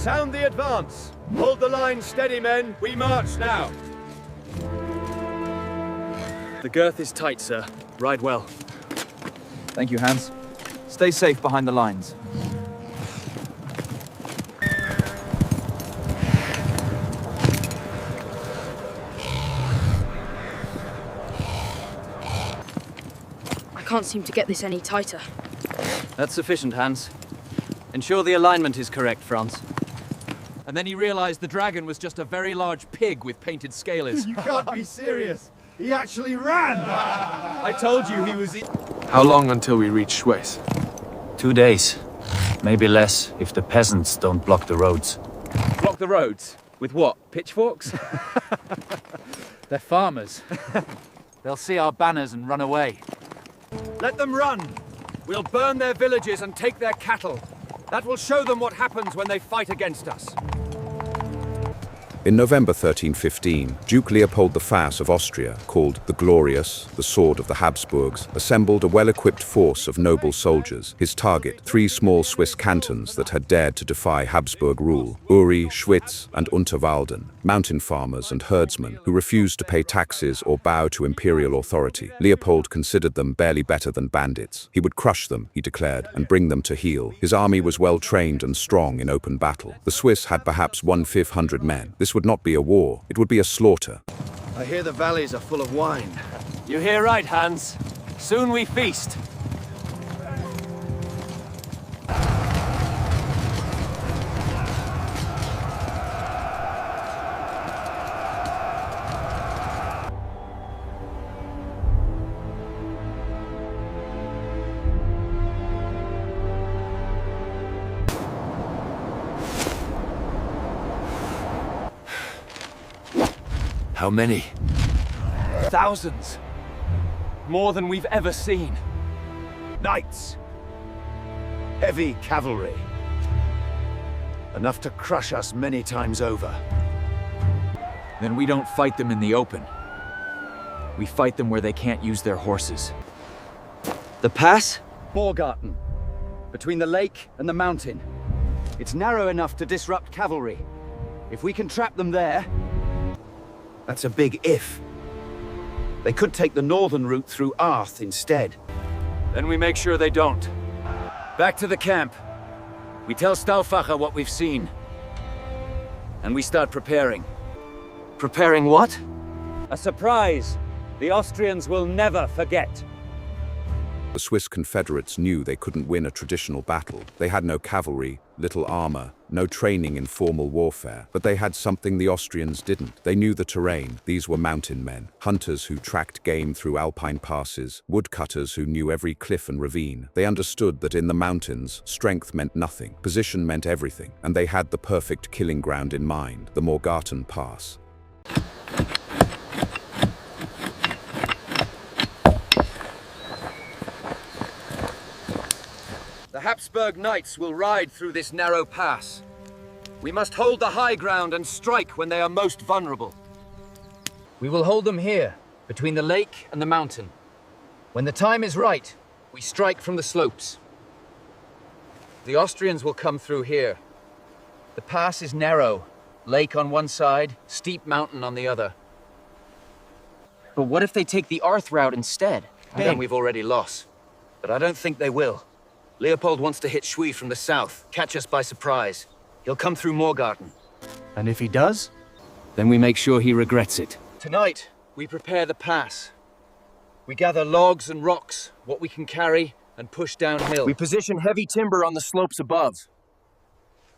Sound the advance. Hold the line steady, men. We march now. The girth is tight, sir. Ride well. Thank you, Hans. Stay safe behind the lines. I can't seem to get this any tighter. That's sufficient, Hans. Ensure the alignment is correct, Franz. And then he realized the dragon was just a very large pig with painted scalers. You can't be serious. He actually ran. I told you he was... How long until we reach Schweiz? 2 days. Maybe less, if the peasants don't block the roads. Block the roads? With what? Pitchforks? They're farmers. They'll see our banners and run away. Let them run. We'll burn their villages and take their cattle. That will show them what happens when they fight against us. In November 1315, Duke Leopold I of Austria, called the Glorious, the Sword of the Habsburgs, assembled a well-equipped force of noble soldiers. His target, 3 small Swiss cantons that had dared to defy Habsburg rule: Uri, Schwyz, and Unterwalden, mountain farmers and herdsmen who refused to pay taxes or bow to imperial authority. Leopold considered them barely better than bandits. He would crush them, he declared, and bring them to heel. His army was well-trained and strong in open battle. The Swiss had perhaps 1/500 men. This would not be a war, it would be a slaughter. I hear the valleys are full of wine. You hear right, Hans. Soon we feast. How many? Thousands. More than we've ever seen. Knights. Heavy cavalry. Enough to crush us many times over. Then we don't fight them in the open. We fight them where they can't use their horses. The pass? Morgarten. Between the lake and the mountain. It's narrow enough to disrupt cavalry. If we can trap them there... That's a big if. They could take the northern route through Arth instead. Then we make sure they don't. Back to the camp. We tell Stauffacher what we've seen. And we start preparing. Preparing what? A surprise the Austrians will never forget. The Swiss Confederates knew they couldn't win a traditional battle. They had no cavalry, little armor, no training in formal warfare. But they had something the Austrians didn't. They knew the terrain. These were mountain men, hunters who tracked game through alpine passes, woodcutters who knew every cliff and ravine. They understood that in the mountains, strength meant nothing, position meant everything, and they had the perfect killing ground in mind, the Morgarten Pass. The Habsburg knights will ride through this narrow pass. We must hold the high ground and strike when they are most vulnerable. We will hold them here, between the lake and the mountain. When the time is right, we strike from the slopes. The Austrians will come through here. The pass is narrow. Lake on one side, steep mountain on the other. But what if they take the Arth route instead? Then we've already lost. But I don't think they will. Leopold wants to hit Schwyz from the south, catch us by surprise. He'll come through Morgarten. And if he does? Then we make sure he regrets it. Tonight, we prepare the pass. We gather logs and rocks, what we can carry, and push downhill. We position heavy timber on the slopes above.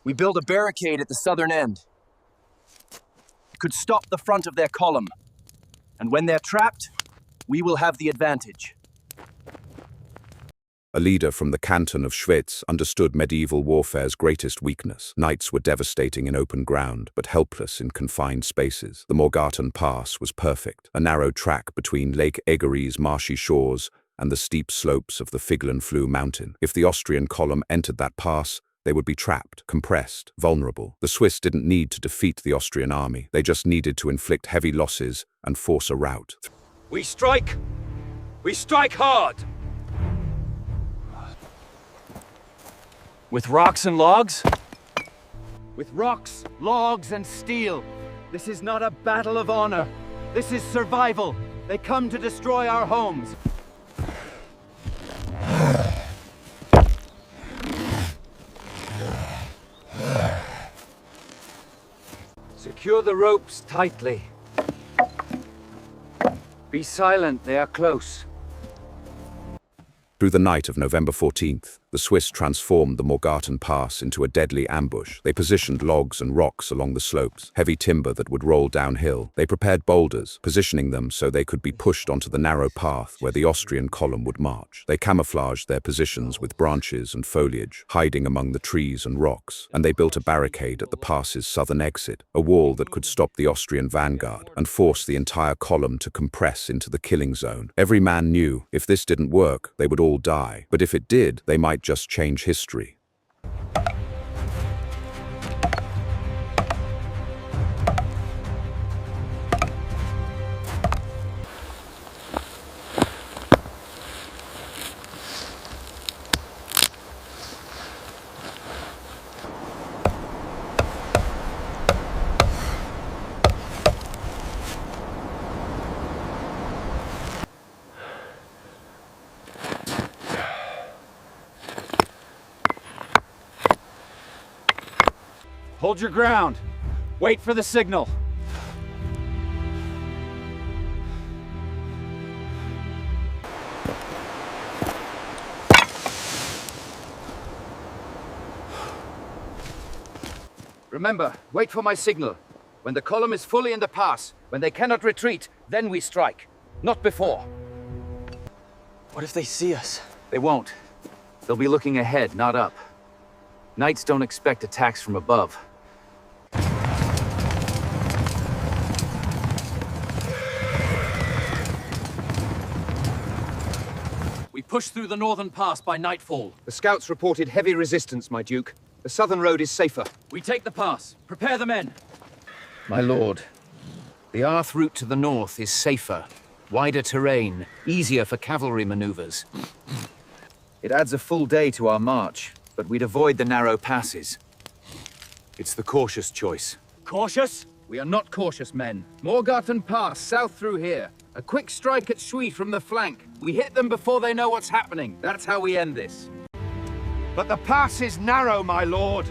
We build a barricade at the southern end. It could stop the front of their column. And when they're trapped, we will have the advantage. A leader from the canton of Schwyz understood medieval warfare's greatest weakness. Knights were devastating in open ground, but helpless in confined spaces. The Morgarten Pass was perfect, a narrow track between Lake Egery's marshy shores and the steep slopes of the Figlenfluh mountain. If the Austrian column entered that pass, they would be trapped, compressed, vulnerable. The Swiss didn't need to defeat the Austrian army. They just needed to inflict heavy losses and force a rout. We strike! We strike hard! With rocks and logs? with rocks, logs, and steel. This is not a battle of honor. This is survival. They come to destroy our homes. Secure the ropes tightly. Be silent, they are close. Through the night of November 14th, the Swiss transformed the Morgarten Pass into a deadly ambush. They positioned logs and rocks along the slopes, heavy timber that would roll downhill. They prepared boulders, positioning them so they could be pushed onto the narrow path where the Austrian column would march. They camouflaged their positions with branches and foliage, hiding among the trees and rocks, and they built a barricade at the pass's southern exit, a wall that could stop the Austrian vanguard and force the entire column to compress into the killing zone. Every man knew if this didn't work, they would all die, but if it did, they might just change history. Hold your ground. Wait for the signal. Remember, wait for my signal. When the column is fully in the pass, when they cannot retreat, then we strike. Not before. What if they see us? They won't. They'll be looking ahead, not up. Knights don't expect attacks from above. We push through the northern pass by nightfall. The scouts reported heavy resistance, my duke. The southern road is safer. We take the pass. Prepare the men. My lord, the Arth route to the north is safer. Wider terrain, easier for cavalry maneuvers. It adds a full day to our march, but we'd avoid the narrow passes. It's the cautious choice. Cautious? We are not cautious, men. Morgarten Pass, south through here. A quick strike at Shui from the flank. We hit them before they know what's happening. That's how we end this. But the pass is narrow, my lord.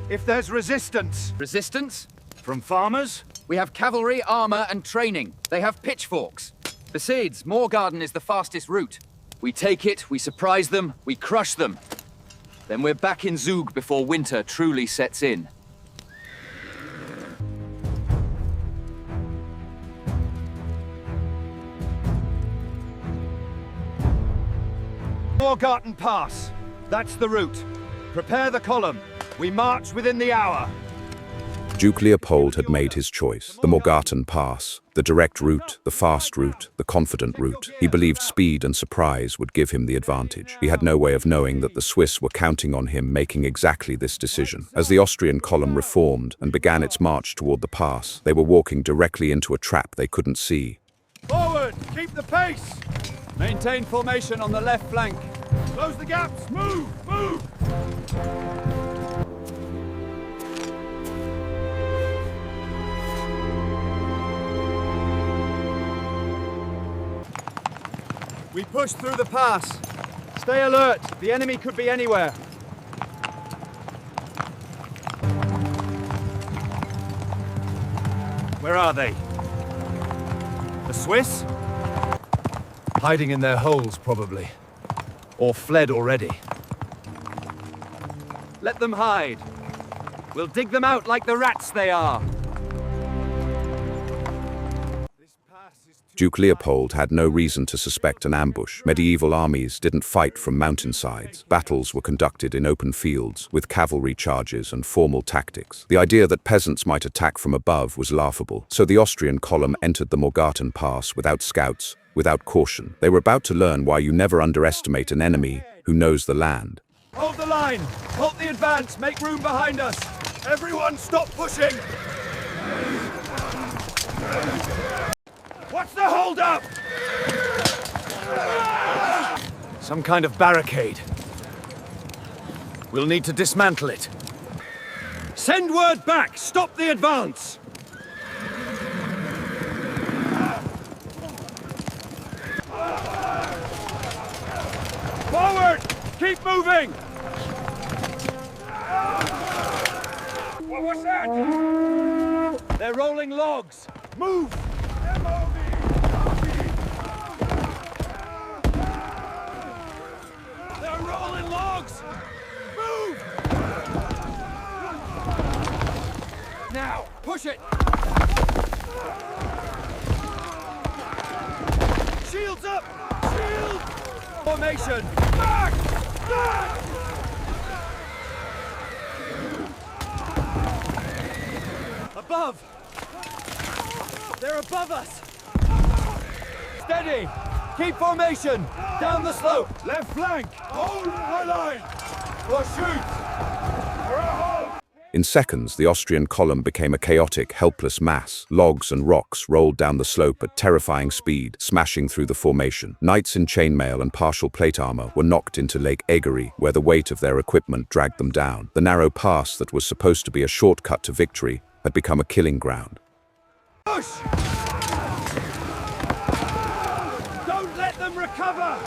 If there's resistance... Resistance? From farmers? We have cavalry, armor, and training. They have pitchforks. Besides, Morgarten is the fastest route. We take it, we surprise them, we crush them. Then we're back in Zug before winter truly sets in. Morgarten Pass. That's the route. Prepare the column. We march within the hour. Duke Leopold had made his choice. The Morgarten Pass, the direct route, the fast route, the confident route. He believed speed and surprise would give him the advantage. He had no way of knowing that the Swiss were counting on him making exactly this decision. As the Austrian column reformed and began its march toward the pass, they were walking directly into a trap they couldn't see. Forward! Keep the pace! Maintain formation on the left flank. Close the gaps! Move! Move! We push through the pass. Stay alert. The enemy could be anywhere. Where are they? The Swiss? Hiding in their holes, probably. Or fled already. Let them hide. We'll dig them out like the rats they are. Duke Leopold had no reason to suspect an ambush. Medieval armies didn't fight from mountainsides. Battles were conducted in open fields, with cavalry charges and formal tactics. The idea that peasants might attack from above was laughable, so the Austrian column entered the Morgarten Pass without scouts, without caution. They were about to learn why you never underestimate an enemy who knows the land. Hold the line! Halt the advance! Make room behind us! Everyone stop pushing! What's the hold-up? Some kind of barricade. We'll need to dismantle it. Send word back! Stop the advance! Forward! Keep moving! What's that? They're rolling logs! Move! They're rolling logs! Move! Now, push it! Shields up! Shield! Formation! Back! Back! Above! They're above us! Steady! Keep formation! Down the slope! Left flank! Hold my line! Or shoot! In seconds, the Austrian column became a chaotic, helpless mass. Logs and rocks rolled down the slope at terrifying speed, smashing through the formation. Knights in chainmail and partial plate armor were knocked into Lake Egery, where the weight of their equipment dragged them down. The narrow pass that was supposed to be a shortcut to victory had become a killing ground. Push! Don't let them recover!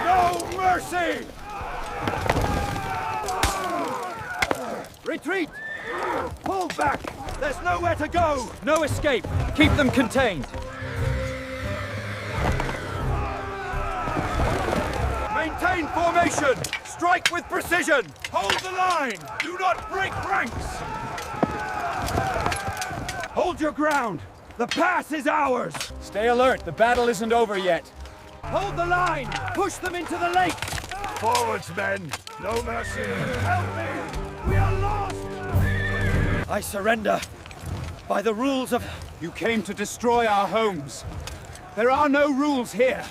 No mercy! Retreat! Pull back! There's nowhere to go! No escape! Keep them contained! Maintain formation! Strike with precision! Hold the line! Do not break ranks! Hold your ground! The pass is ours! Stay alert, the battle isn't over yet. Hold the line! Push them into the lake! Forwards, men! No mercy! Help me! We are lost! I surrender. By the rules of... You came to destroy our homes. There are no rules here.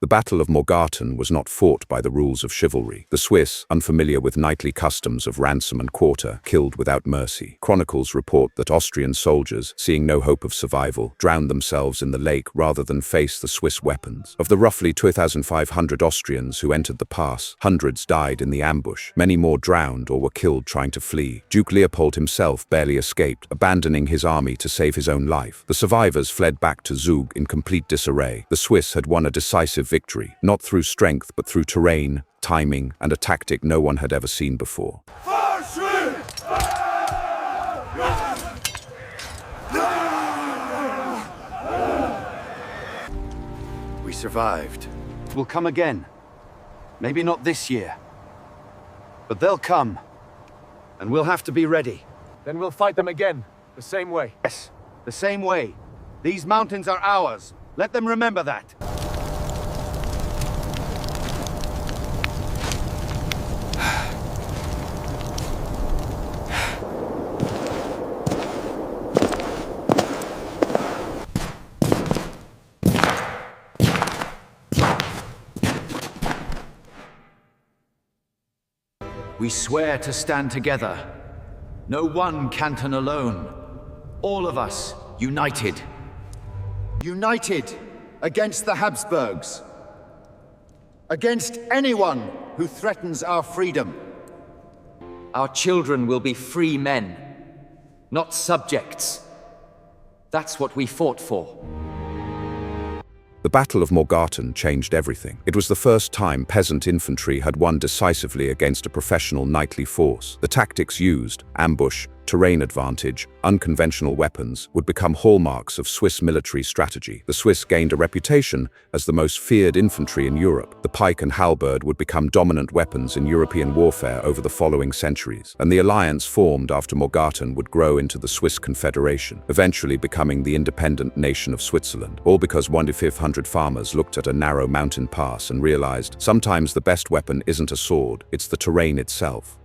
The Battle of Morgarten was not fought by the rules of chivalry. The Swiss, unfamiliar with knightly customs of ransom and quarter, killed without mercy. Chronicles report that Austrian soldiers, seeing no hope of survival, drowned themselves in the lake rather than face the Swiss weapons. Of the roughly 2,500 Austrians who entered the pass, hundreds died in the ambush. Many more drowned or were killed trying to flee. Duke Leopold himself barely escaped, abandoning his army to save his own life. The survivors fled back to Zug in complete disarray. The Swiss had won a decisive victory, not through strength but through terrain, timing, and a tactic no one had ever seen before. We survived. We'll come again. Maybe not this year. But they'll come. And we'll have to be ready. Then we'll fight them again, the same way. Yes, the same way. These mountains are ours. Let them remember that. We swear to stand together. No one canton alone. All of us united. United against the Habsburgs. Against anyone who threatens our freedom. Our children will be free men, not subjects. That's what we fought for. The Battle of Morgarten changed everything. It was the first time peasant infantry had won decisively against a professional knightly force. The tactics used, ambush, terrain advantage, unconventional weapons, would become hallmarks of Swiss military strategy. The Swiss gained a reputation as the most feared infantry in Europe. The pike and halberd would become dominant weapons in European warfare over the following centuries, and the alliance formed after Morgarten would grow into the Swiss Confederation, eventually becoming the independent nation of Switzerland, all because 1,500 farmers looked at a narrow mountain pass and realized sometimes the best weapon isn't a sword, it's the terrain itself.